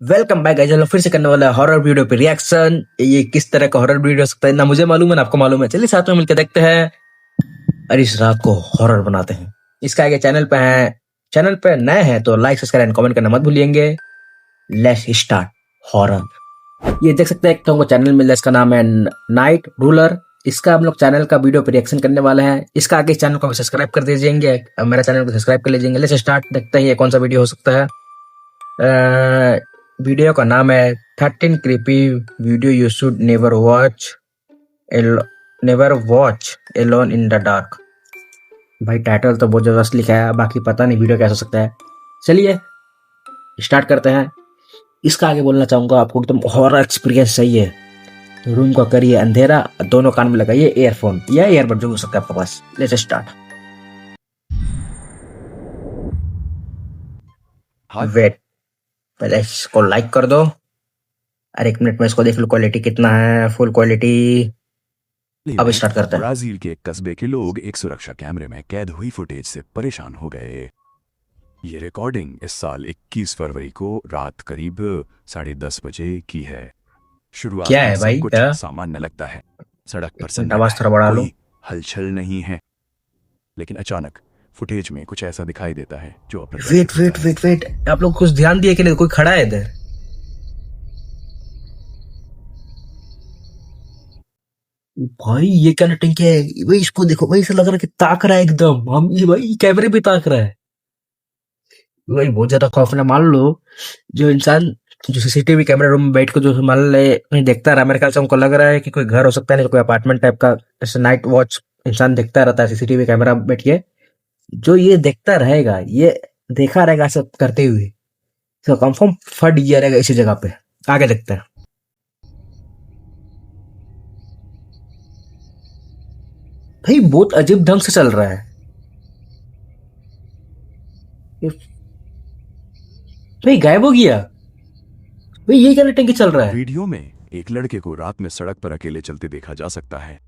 Welcome back guys. चलो फिर से करने वाला है हॉरर वीडियो पे रिएक्शन। ये किस तरह का हॉरर वीडियो हो सकता है ना मुझे मालूम है ना आपको मालूम है। चलिए साथ में मिलकर देखते हैं और इस रात को हॉरर बनाते हैं। इसका आगे चैनल पे है, चैनल पे नए हैं तो लाइक सब्सक्राइब एंड कमेंट करना मत भूलिएंगे। Let's start horror. ये देख सकते हैं एक तो हमको चैनल मिल रहा है, इसका नाम है नाइट रूलर। इसका हम लोग चैनल का वीडियो पे रिएक्शन करने वाले हैं। इसका आगे इस चैनल को सब्सक्राइब कर दीजिएंगे, मेरा चैनल को सब्सक्राइब कर लीजिएंगे। लेट्स स्टार्ट, देखते हैं ये कौन सा वीडियो हो सकता है। वीडियो का नाम है 13 creepy video you should never watch alone in the dark. भाई टाइटल तो बहुत जबरदस्त लिखा है, बाकी पता नहीं वीडियो कैसा हो सकता है। चलिए स्टार्ट करते हैं। इसका आगे बोलना चाहूंगा आपको एकदम हॉरर एक्सपीरियंस चाहिए तो रूम को करिए अंधेरा, दोनों कान में लगाइए ईयरफोन या ईयरबड जो हो सकता है आपके पास। Let's start. वेट, पहले इसको लाइक कर दो और 1 मिनट में इसको देख लो क्वालिटी कितना है, फुल क्वालिटी। अब स्टार्ट करते हैं। ब्राजील के एक कस्बे के लोग एक सुरक्षा कैमरे में कैद हुई फुटेज से परेशान हो गए। ये रिकॉर्डिंग इस साल 21 फरवरी को रात करीब 10:30 बजे की है। शुरुआत क्या में है सब भाई? कुछ क्या सामान्य लगता है, सड़क पर एक मिनट सन्नाटा आवाज है, थोड़ा बढ़ा लो। कोई हलचल नहीं है। लेकिन अचानक फुटेज में कुछ ऐसा दिखाई देता है जो वेट अप्रत्याशित वेट होता है। वेट वेट, आप लोग कुछ ध्यान दिए कि नहीं? कोई खड़ा है इधर। भाई ये क्या नटंकी है भाई? इसको देखो भाई, ऐसा लग रहा है कि ताक रहा है एकदम। हम ये भाई कैमरे भी ताक रहा है भाई, बहुत ज्यादा खौफ ना। मान लो जो इंसान जो सीसीटीवी कैमरा रूम में बैठ के जो मान ले नहीं देखता रहा, मेरे ख्याल से हमको लग रहा है कि कोई घर हो सकता है, नहीं तो कोई अपार्टमेंट टाइप का। जैसे नाइट वॉच इंसान देखता रहता है सीसीटीवी कैमरा बैठ के, जो ये देखता रहेगा, ये देखा रहेगा सब करते हुए, तो कंफर्म फट गया रहेगा इसी जगह पे। आगे देखते हैं। भाई बहुत अजीब ढंग से चल रहा है ये। भाई गायब हो गया भाई, ये क्या नटंकी चल रहा है? वीडियो में एक लड़के को रात में सड़क पर अकेले चलते देखा जा सकता है।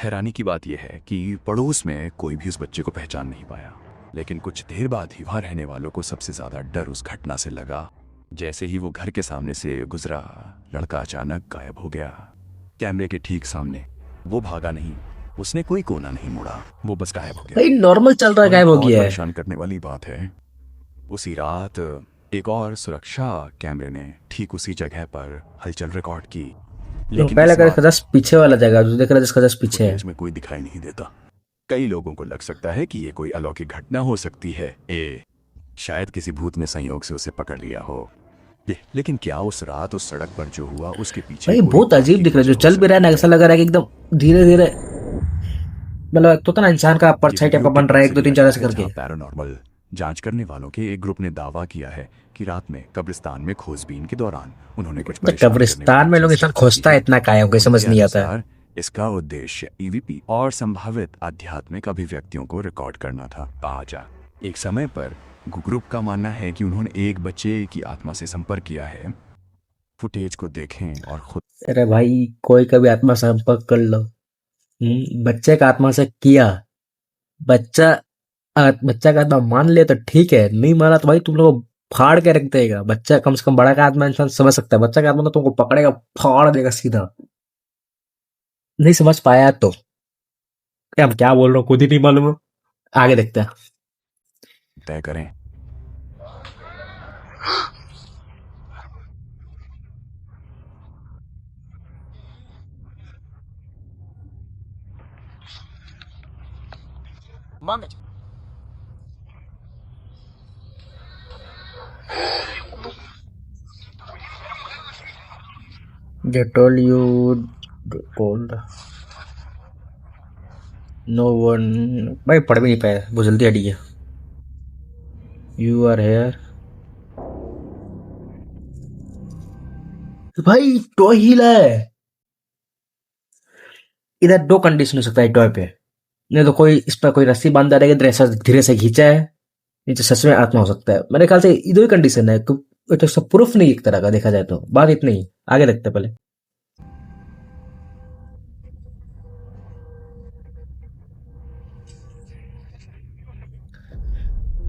हैरानी की बात यह है कि पड़ोस में कोई भी उस बच्चे को पहचान नहीं पाया। लेकिन कुछ देर बाद ही वहां रहने वालों को सबसे ज्यादा डर उस घटना से लगा। जैसे ही वो घर के सामने से गुजरा, लड़का अचानक गायब हो गया। कैमरे के ठीक सामने वो भागा नहीं, उसने कोई कोना नहीं मोड़ा, वो बस गायब हो गया। भाई नॉर्मल चल रहा है, और गायब एक हो और गया है। परेशान करने वाली बात है, उसी रात एक और सुरक्षा कैमरे ने ठीक उसी जगह पर हलचल रिकॉर्ड की। तो लेकिन पहले इस का बार जस्ट पीछे वाला जगह जो देख रहा है, जिसका जस्ट पीछे है। फुटेज में कोई दिखाई नहीं देता। कई लोगों को लग सकता है कि ये कोई अलौकिक घटना हो सकती है, शायद किसी भूत ने संयोग से उसे पकड़ लिया हो। लेकिन क्या उस रात उस सड़क पर जो हुआ उसके पीछे भाई कोई बहुत अजीब अलौकिक दिख रहा है, जो वजह हो चल भी रहा है सकती ना, है? ऐसा लग रहा है कि एकदम धीरे धीरे, मतलब एक तो होता ना इंसान का ये परछाई टाइप वीडियो का बन टिकटॉक रहा है, एक से दो तीन लिया चार गया ऐसे है, करके। जहां पैरानॉर्मल जांच करने वालों के एक ग्रुप ने दावा किया है कि रात में कब्रिस्तान में खोजबीन के दौरान उन्होंने कुछ तो परेशान करने वाली कब्रिस्तान में लोग चीजें इंसान देखी खोजता है, हैं। इतना काय हो गया समझ उनके नहीं आता है। अनुसार इसका उद्देश्य ईवीपी और संभावित आध्यात्मिक अभिव्यक्तियों को रिकॉर्ड करना था। आजा एक समय पर ग्रुप का मानना है कि उन्होंने एक बच्चे की आत्मा से संपर्क किया है। फुटेज को देखें और खुद अरे भाई कोई कभी आत्मा से संपर्क कर लो। बच्चे का आत्मा से किया, बच्चा बच्चा का आत्मा मान ले तो ठीक है, नहीं माना तो भाई तुम लोग को फाड़ के रख देगा। बच्चा कम से कम, बड़ा का आत्मा इंसान समझ सकता है, बच्चा का आत्मा तो तुमको पकड़ेगा, फाड़ देगा सीधा। नहीं समझ पाया तो हम क्या बोल रहे हो खुद ही नहीं मालूम है। आगे देखते हैं। तय करें। They told you told no one। भाई पढ़ भी नहीं पाया, बहुत जल्दी हट गया। You are here. भाई टॉय हिला है। इधर दो कंडीशन हो सकता है टॉय पे, नहीं तो कोई इस पर कोई रस्सी बांधा रहेगा, तो ऐसा धीरे से खींचा है, नहीं तो सच में आत्मा हो सकता है। मेरे ख्याल से इधर ही कंडीशन है, तो सब प्रूफ नहीं एक तरह का देखा जाए तो। बात इतनी ही, आगे देखते हैं पहले।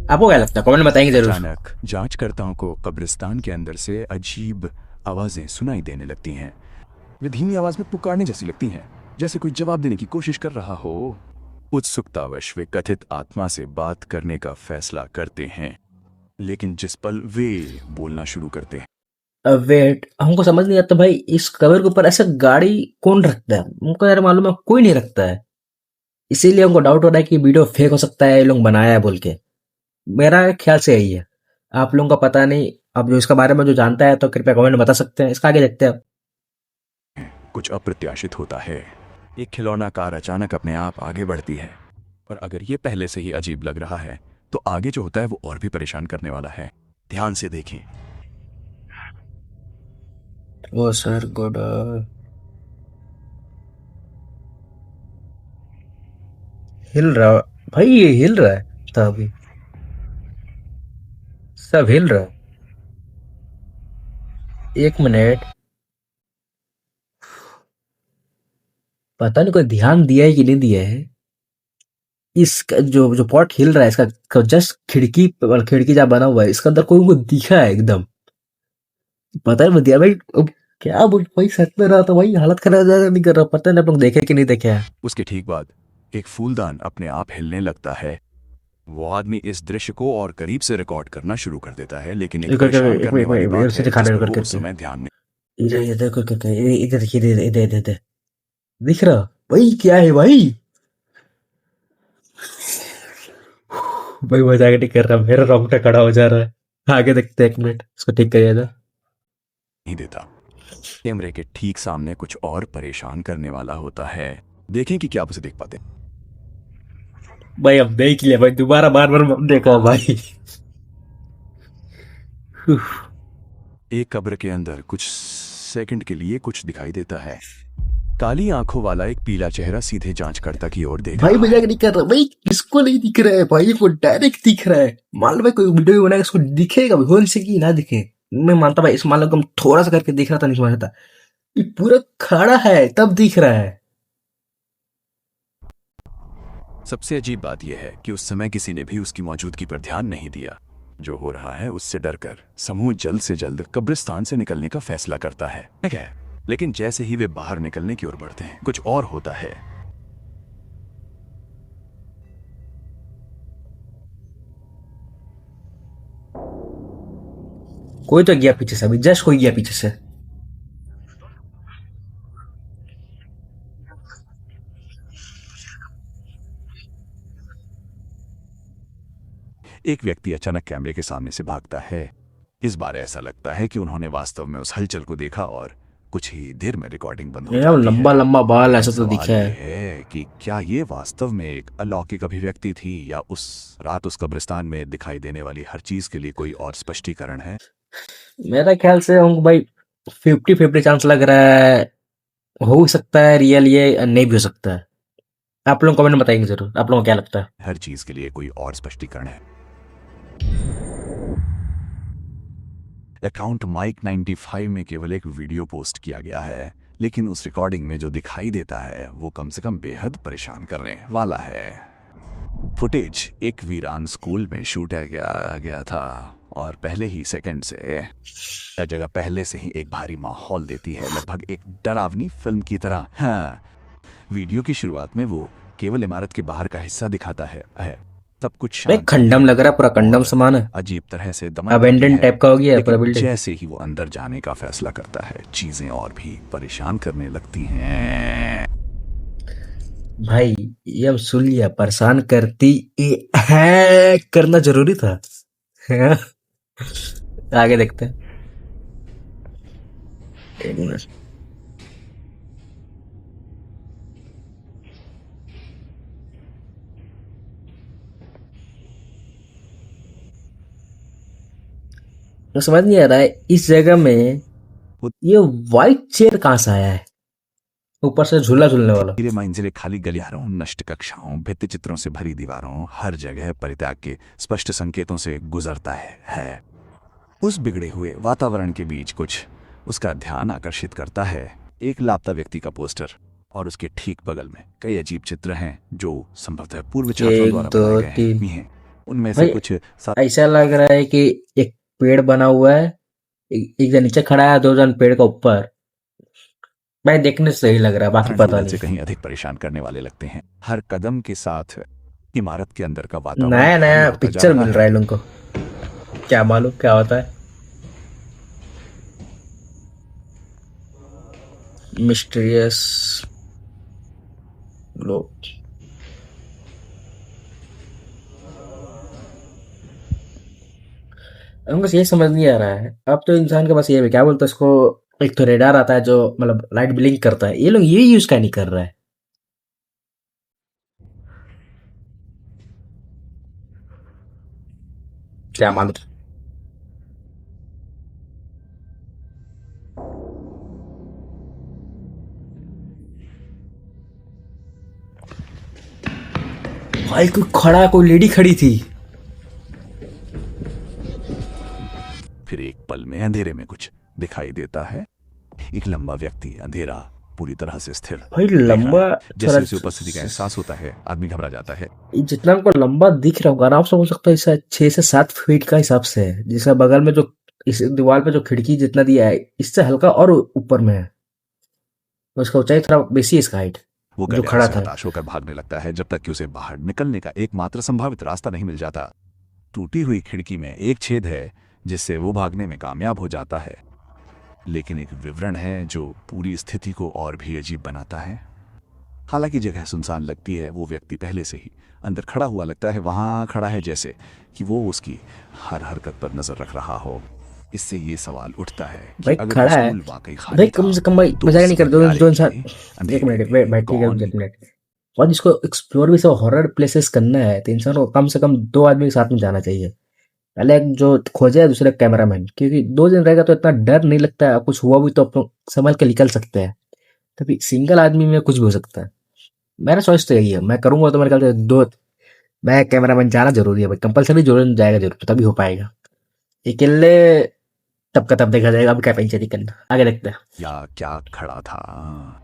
आपको क्या लगता है, कमेंट में बताएंगे जरूर। अचानक जांचकर्ताओं को कब्रिस्तान के अंदर से अजीब आवाजें सुनाई देने लगती हैं। वे धीमी आवाज में पुकारने जैसी लगती हैं, जैसे कोई जवाब देने की कोशिश कर रहा हो। उत्सुकतावश वे कथित आत्मा से बात करने का फैसला करते हैं, लेकिन जिस पल वे बोलना शुरू करते हैं, वेट, हमको समझ नहीं आता भाई, इस कवर के ऊपर ऐसा गाड़ी कौन रखता है? हमको यार मालूम है कोई नहीं रखता है, इसीलिए हमको डाउट हो रहा है कि वीडियो फेक हो सकता है, ये लोग बनाया है बोल के। मेरा ख्याल से यही है, आप लोगों का पता नहीं। अब जो इसके बारे में जो जानता है तो कृपया कमेंट में बता सकते हैं। इसका आगे देखते हैं। कुछ अप्रत्याशित होता है। एक खिलौना कार अचानक अपने आप आगे बढ़ती है, और अगर ये पहले से ही अजीब लग रहा है तो आगे जो होता है वो और भी परेशान करने वाला है। ध्यान से देखें। ओ सर गुड। हिल रहा भाई, ये हिल रहा है तभी, सब हिल रहा है। एक मिनट, पता नहीं कोई ध्यान दिया है कि नहीं दिया है। इसका जो जो पॉट हिल रहा है, इसका जस्ट खिड़की जहाँ बना हुआ है, इसके अंदर कोई को दिखा है एकदम। पता नहीं दिया भाई, अब क्या बोल भाई, सच में रहा तो भाई हालत खराब नहीं कर रहा। पता नहीं आप लोग देखे कि नहीं देखे हैं। उसके ठीक बाद एक फूलदान अपने आप हिलने लगता है। वो आदमी इस दृश्य को और करीब से रिकॉर्ड करना शुरू कर देता है, लेकिन एक परेशान करने वाली बात है जिस पर वो उस समय ध्यान नहीं। इधर देखो, इधर देखिए, इधर इधर इधर दिख रहा भाई, क्या है भाई? भाई मजाक नहीं कर रहा, मेरा रोंगटा खड़ा हो जा रहा है। आगे देखते हैं, एक मिनट इसको ठीक करिए था। नहीं देता। कैमरे के ठीक सामने कुछ और परेशान करने वाला होता है। देखें कि क्या आप उसे देख पाते हैं। भाई अब देख लिया भाई, दोबारा बार बार मत देखो भाई। एक कब्र के अंदर कुछ सेकंड के लिए कुछ दिखाई देता है। काली आंखों वाला एक पीला चेहरा सीधे जांचकर्ता की ओर देख भाई रहा मजाक है। नहीं कर रहा भाई, किसको नहीं दिख रहा है भाई, वो डायरेक्ट दिख रहा है। मान लो भाई कोई वीडियो बनाएगा, उसको दिखेगा भी, हो सके ना दिखे। मैं मानता भाई, इस मान लो हम थोड़ा सा करके दिख रहा था, नहीं समझ था, ये पूरा खड़ा है तब दिख रहा है। सबसे अजीब बात यह है कि उस समय किसी ने भी उसकी मौजूदगी पर ध्यान नहीं दिया। जो हो रहा है उससे डरकर समूह जल्द से जल्द कब्रिस्तान से निकलने का फैसला करता है। ठीक है, लेकिन जैसे ही वे बाहर निकलने की ओर बढ़ते हैं, कुछ और होता है। कोई तो गया पीछे से, अभी जस्ट कोई गया पीछे से। एक व्यक्ति अचानक कैमरे के सामने से भागता है। इस बार ऐसा लगता है कि उन्होंने वास्तव में उस हलचल को देखा और कुछ ही देर में रिकॉर्डिंग बंद हो जाती लंबा है। लंबा बाल ऐसा तो सवाल दिखा है। ये है कि क्या ये वास्तव में एक अलौकिक अभिव्यक्ति थी, या उस रात उस कब्रिस्तान में दिखाई देने वाली हर चीज के लिए कोई और स्पष्टीकरण है। मेरा ख्याल से हमको भाई 50-50 चांस लग रहा है, हो सकता है रियल, ये नहीं भी हो सकता है। आप लोग कमेंट में बताएंगे जरूर, आप लोगों को क्या लगता है। हर चीज के लिए कोई और स्पष्टीकरण है। अकाउंट माइक 95 में केवल एक वीडियो पोस्ट किया गया है, लेकिन उस रिकॉर्डिंग में जो दिखाई देता है वो कम से कम बेहद परेशान करने वाला है। फुटेज एक वीरान स्कूल में शूट किया गया था, और पहले ही सेकंड से यह जगह पहले से ही एक भारी माहौल देती है, लगभग एक डरावनी फिल्म की तरह। हाँ, वीडियो की शुरुआत में वो केवल इमारत के बाहर का हिस्सा दिखाता है। सब कुछ भाई शांत खंडम लग रहा है, पूरा खंडम समान है, अजीब तरह से दमन अबेंडन टाइप का हो गया है पूरा लेकिन बिल्डिंग। जैसे ही वो अंदर जाने का फैसला करता है, चीजें और भी परेशान करने लगती हैं। भाई ये अब सुन लिया, परेशान करती ये है, करना जरूरी था। हाँ? आगे देखते हैं। एक मिनट, तो समझ नहीं आ रहा है इस जगह में ये व्हाइट चेयर कहाँ से आया है, ऊपर से झूला झूलने वाला। धीरे मंजिलें, खाली गलियारों, नष्ट कक्षाओं, भित्ति चित्रों से भरी दीवारों, हर जगह परित्याग के स्पष्ट संकेतों से गुजरता है। उस बिगड़े हुए वातावरण के बीच कुछ उसका ध्यान आकर्षित करता है। एक लापता व्यक्ति का पोस्टर, और उसके ठीक बगल में कई अजीब चित्र हैं जो संभवतः पूर्व छात्रों एक द्वारा दो बनाए गए तीन, भी हैं। उनमें से भाई कुछ ऐसा लग रहा है कि एक पेड़ बना हुआ है, एक जन नीचे खड़ा है, दो जन पेड़ का ऊपर। भाई देखने से सही लग रहा है, बाकी साधारण पता जंगल से नहीं। कहीं अधिक परेशान करने वाले लगते हैं। हर कदम के साथ इमारत के अंदर का वातावरण नया भारी नया होता जा पिक्चर रहा मिल है। रहा है लोगों को, क्या मालूम क्या होता है। मिस्टीरियस लोग। हमको बस ये समझ नहीं आ रहा है, अब तो इंसान के पास ये है, क्या बोलते हैं उसको, एक तो रेडार आता है जो मतलब लाइट ब्लिंक करता है, ये लोग ये यूज का नहीं कर रहा है। क्या मालूम। भाई कोई खड़ा, कोई लेडी खड़ी थी। फिर एक पल में अंधेरे में कुछ दिखाई देता है। एक लंबा व्यक्ति, अंधेरा, पूरी तरह से स्थिर भाई देख रहा लंबा, है। थोड़ा जैसे उसे उपस्थिति का एहसास होता है, आदमी घबरा जाता है। जितना हमको लंबा दिख रहा होगा आराम से हो सकता है इसे 6 से 7 फीट का हिसाब से है, जिसका बगल में जो इस दीवार पे जो खिड़की जितना दिया है इससे हल्का और ऊपर में है, तो उसका ऊंचाई थोड़ा बेसी है इसका हाइट। वो जो गलियारे खड़ा से था। हताश होकर भागने लगता है जब तक कि उसे बाहर निकलने का एकमात्र संभावित रास्ता नहीं मिल जाता। टूटी हुई खिड़की में एक छेद है जिससे वो भागने में कामयाब हो जाता है, लेकिन एक विवरण है जो पूरी स्थिति को और भी अजीब बनाता है। हालांकि जगह सुनसान लगती है, वो व्यक्ति पहले से ही अंदर खड़ा हुआ लगता है। वहां खड़ा है जैसे कि वो उसकी हर हरकत पर नजर रख रहा हो। इससे ये सवाल उठता है कि भाई अगर वो खड़ा है। स्कूल वाकई भाई खाली कम था से कम भाई तो मजाक उस नहीं कर दो, गलियारे जो इंसान। में एक अंधेरे मिनट में बैठ, ठीक है, कौन। एक मिनट। और जिसको एक्सप्लोर भी सब हॉरर प्लेसेस करना है तो इंसान को कम से कम 2 आदमी के साथ में जाना चाहिए। पहले एक जो खोजे, दूसरे कैमरामैन, क्योंकि 2 दिन रहेगा तो इतना डर नहीं लगता है, कुछ हुआ भी तो अपन संभल के निकल सकते हैं। तभी सिंगल आदमी में कुछ भी हो सकता है। मेरा चॉइस तो यही है, मैं करूंगा तो मेरे ख्याल से दो, मैं कैमरामैन जाना जरूरी है भाई, कंपलसरी जरूर जाएगा, जरूर तभी हो पाएगा। अकेले तब का तब देखा जाएगा, अब क्या पंचायती करना, आगे देखते हैं। या क्या खड़ा था।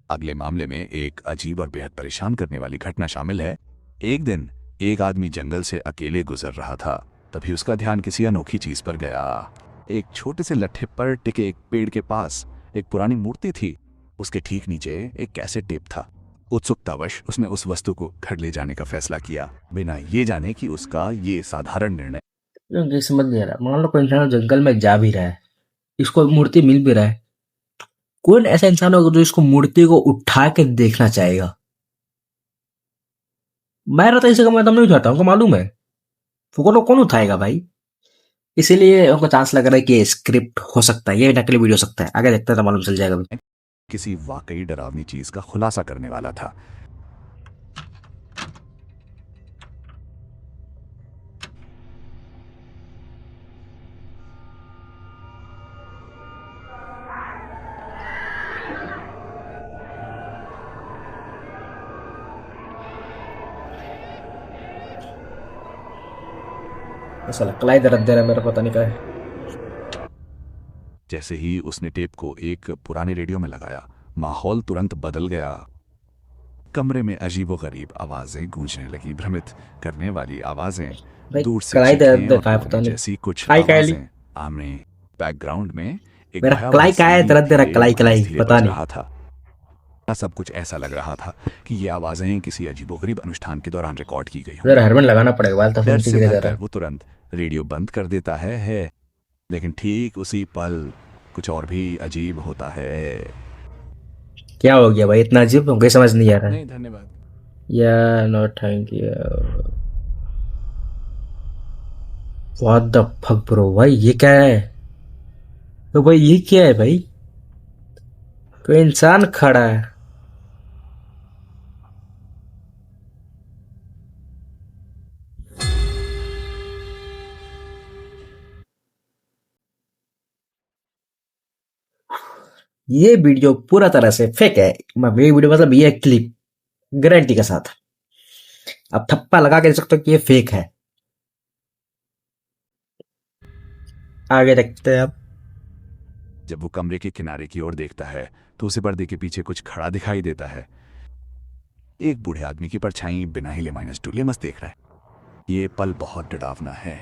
अगले मामले में एक अजीब और बेहद परेशान करने वाली घटना शामिल है। एक दिन एक आदमी जंगल से अकेले गुजर रहा था। तभी उसका ध्यान किसी अनोखी चीज पर गया। एक छोटे से लट्ठे पर टिके एक पेड़ के पास एक पुरानी मूर्ति थी। उसके ठीक नीचे एक कैसेट टेप था। उत्सुकतावश उसने उस वस्तु को घर ले जाने का फैसला किया, बिना ये जाने कि उसका ये साधारण निर्णय ये समझ नहीं आ रहा, मान लो कोई इंसान जंगल में जा भी रहा है, इसको मूर्ति मिल भी रहा है, कौन ऐसा इंसान होगा जो इसको मूर्ति को उठा के देखना चाहेगा। मैं रहता इसे का मैं नहीं उठाता, हमको मालूम है फुको तो कौन उठाएगा भाई। इसीलिए हमको चांस लग रहा है कि ये स्क्रिप्ट हो सकता है, ये नकली वीडियो हो सकता है, आगे देखते हैं तो मालूम चल जाएगा अभी। किसी वाकई डरावनी चीज का खुलासा करने वाला था। ऐसा लगता है दर्द दे रहा है मेरा, पता नहीं क्या है। जैसे ही उसने टेप को एक पुराने रेडियो में लगाया, माहौल तुरंत बदल गया। कमरे में अजीबोगरीब आवाजें गूंजने लगी, भ्रमित करने वाली आवाजें, भाई दूर से कलाई दर्द चीखें दे और कहा है, रोने पता नहीं जैसी कुछ कलाई काय ली। आवाजें। आमने बैकग्राउंड में एक मेरा भयावह कलाई काय है, सीढ़ी दर्द दे रहा, धीरे कलाई कलाई धीरे पता बज नहीं। रहा था। सब कुछ ऐसा लग रहा था कि ये आवाजें किसी अजीबोगरीब अनुष्ठान के दौरान रिकॉर्ड की गई हों। उधर हेलमेट लगाना पड़ेगा, बाल तो डर सुनती से गिरे जा रहा भरकर है। वो तुरंत रेडियो बंद कर देता है। लेकिन ठीक उसी पल कुछ और भी अजीब होता है। क्या हो गया भाई, इतना अजीब हमको समझ नहीं आ रहा है। नहीं, धन्यवाद। या no thank you. What the fuck bro, भाई ये क्या है। तो भाई ये क्या है भाई, कोई इंसान खड़ा है। ये वीडियो पूरा तरह से फेक है। मैं ये वीडियो मतलब ये क्लिप गारंटी के साथ अब थप्पा लगा के दे सकते हो कि ये फेक है। आगे देखते हैं अब। जब वो कमरे के किनारे की ओर देखता है तो उसे पर्दे के पीछे कुछ खड़ा दिखाई देता है। एक बूढ़े आदमी की परछाई बिना हिले -2 लिए मस्त देख रहा है। ये पल बहुत डरावना है।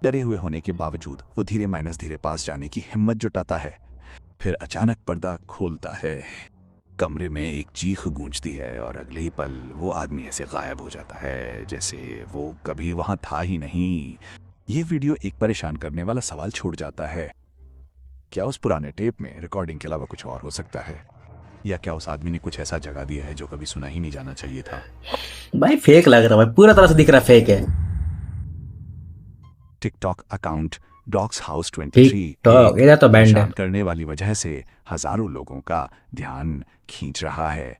डरे हुए होने के बावजूद वो धीरे पास जाने की हिम्मत जुटाता है। फिर अचानक पर्दा खोलता है। कमरे में एक चीख गूंजती है और अगले ही पल वो आदमी ऐसे गायब हो जाता है जैसे वो कभी वहां था ही नहीं। ये वीडियो एक परेशान करने वाला सवाल छोड़ जाता है। क्या उस पुराने टेप में रिकॉर्डिंग के अलावा कुछ और हो सकता है? या क्या उस आदमी ने कुछ ऐसा जगा दिया है जो कभी सुना ही नहीं जाना चाहिए था? भाई फेक लग रहा है भाई, पूरा तरह से दिख रहा फेक है। TikTok account dogs house 23 TikTok एक इधर तो बैंड है। परेशान करने वाली वजह से हजारों लोगों का ध्यान खींच रहा है।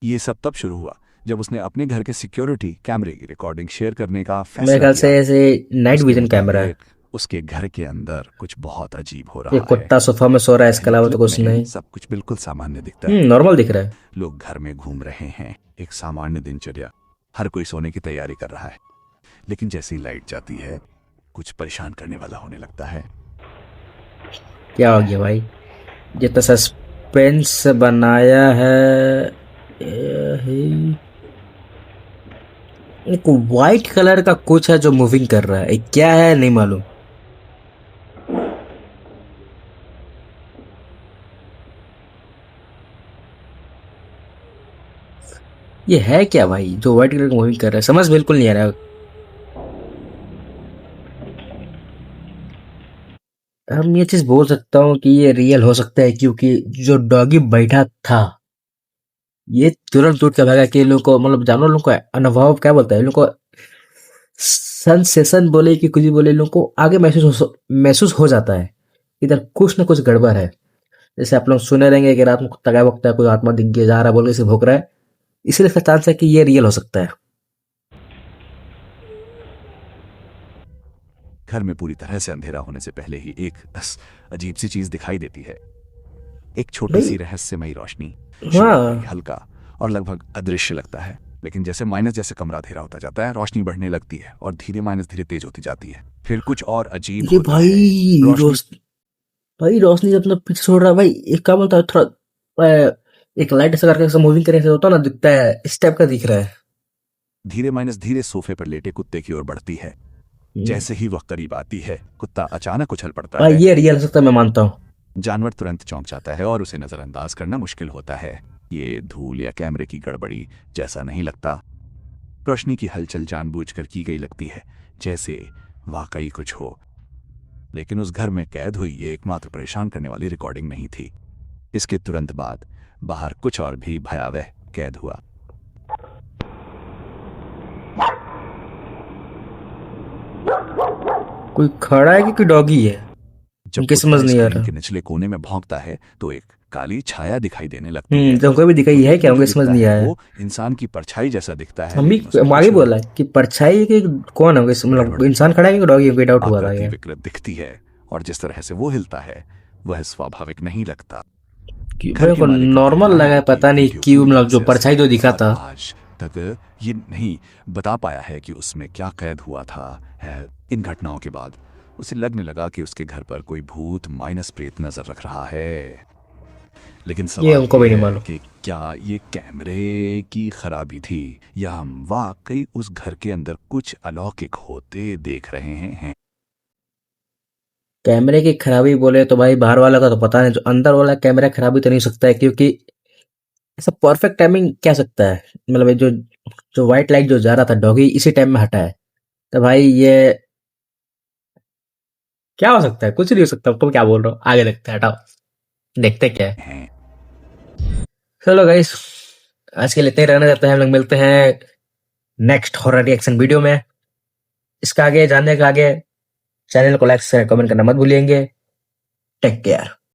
ये सब तब शुरू हुआ जब उसने अपने घर के सिक्योरिटी कैमरे की रिकॉर्डिंग शेयर करने का मेरे फैसला ख्याल से किया। ऐसे नाइट उसके विजन कैमरा है। मुताबिक उसके घर के अंदर कुछ बहुत अजीब हो ये रहा है। कुत्ता सोफा में सो रहा है, इसके पहली अलावा तो क्लिप कुछ में नहीं। सब कुछ बिल्कुल सामान्य दिखता है। नॉर्मल दिख रहा है। लोग घर में घूम रहे हैं, एक सामान्य दिनचर्या। हर कोई सोने की तैयारी कर रहा है। लेकिन जैसे ही लाइट जाती है कुछ परेशान करने वाला होने लगता है। क्या हो गया भाई, जितना सस्पेंस बनाया है। एक वाइट कलर का कुछ है जो मूविंग कर रहा है, क्या है नहीं मालूम। ये है क्या भाई जो व्हाइट कलर का मूविंग कर रहा है, समझ बिल्कुल नहीं आ रहा। हम ये चीज बोल सकता हूँ कि ये रियल हो सकता है, क्योंकि जो डॉगी बैठा था ये तुरंत उठ के भागा कि इन लोगों को, मतलब जानवर लोगों को अनुभव क्या बोलता है, इन लोगों को सेंसेशन बोले कि कुछ भी बोले, इन लोगों को आगे महसूस हो जाता है इधर कुछ ना कुछ गड़बड़ है। जैसे आप लोग सुने रहेंगे कि रात में कुत्ता क्या भौंकता है, कोई आत्मा दिख गया जा रहा है बोल के इसे भौंक रहा है, इसलिए इसका चांस है कि ये रियल हो सकता है। घर में पूरी तरह से अंधेरा होने से पहले ही एक अजीब सी चीज दिखाई देती है। एक छोटी भाई सी रहस्यमयी रोशनी, हाँ, हल्का और लगभग अदृश्य लगता है। लेकिन जैसे कमरा अंधेरा होता जाता है रोशनी बढ़ने लगती है और धीरे तेज होती जाती है। फिर कुछ और अजीब ये होता भाई है। भाई रोशनी जब अपना पीछे छोड़ रहा है भाई, एक क्या बोलता है थोड़ा एक लाइट ऐसा करके मूविंग करने से होता है ना, दिखता है इस टाइप का दिख रहा है। धीरे सोफे पर लेटे कुत्ते की ओर बढ़ती है। जैसे ही वह करीब आती है कुत्ता अचानक उछल पड़ता भाई है। ये रियल हो सकता है, मैं मानता हूँ। जानवर तुरंत चौंक जाता है और उसे नजरअंदाज करना मुश्किल होता है। ये धूल या कैमरे की गड़बड़ी जैसा नहीं लगता। रोशनी की हलचल जानबूझकर की गई लगती है, जैसे वाकई कुछ हो। लेकिन उस घर में कैद हुई ये एकमात्र परेशान करने वाली रिकॉर्डिंग नहीं थी। इसके तुरंत बाद बाहर कुछ और भी भयावह कैद हुआ। कोई खड़ा है कि कोई डॉगी है, जब उनकी कुत्ता समझ नहीं आ स्क्रीन रहा। के निचले कोने में भौंकता है तो एक काली छाया दिखाई देने लगती है। तो कोई भी दिखाई है देखने क्या, जो उनकी समझ दिखता नहीं है आया। वो इंसान की परछाई जैसा दिखता है, हम भी लेकिन उसमें आगे कुछ बोला कि परछाई कि कौन है, मतलब इंसान खड़ा है कि डॉगी, कोई डाउट हुआ था आकृति यार। विकृत दिखती है और जिस तरह से वो हिलता है वह स्वाभाविक नहीं लगता। घर मेरे के को मालिक का नॉर्मल कहना लगा है है, कि पता नहीं वीडियो क्यों, पूरी मतलब तरह जो से परछाई असली जो है दिखा और था। आज तक ये नहीं बता पाया है कि उसमें क्या कैद हुआ था। इन घटनाओं के बाद उसे लगने लगा कि उसके घर पर कोई भूत प्रेत नजर रख रहा है। लेकिन ये सवाल हमको ये भी नहीं है मालूम। कि क्या ये कैमरे की खराबी थी या हम वाकई उस घर के अंदर कुछ अलौकिक होते देख रहे हैं। कैमरे की खराबी बोले तो भाई बाहर वाला का तो पता नहीं, जो अंदर वाला कैमरा खराबी तो नहीं हो सकता है, क्योंकि ऐसा परफेक्ट टाइमिंग क्या सकता है। मतलब ये जो जो व्हाइट लाइट जो जा रहा था, डॉगी इसी टाइम में हटा है, तो भाई ये क्या हो सकता है, कुछ नहीं हो सकता। तुम क्या बोल रहे हो, आगे देखते हैं, हटाओ देखते क्या है। चलो गाइस, आज के लिए इतने ही रहने देते हैं, हम लोग मिलते हैं नेक्स्ट हॉरर रिएक्शन वीडियो में। इसका आगे जानने का आगे चैनल को लाइक शेयर कमेंट करना मत भूलिएंगे। Take care.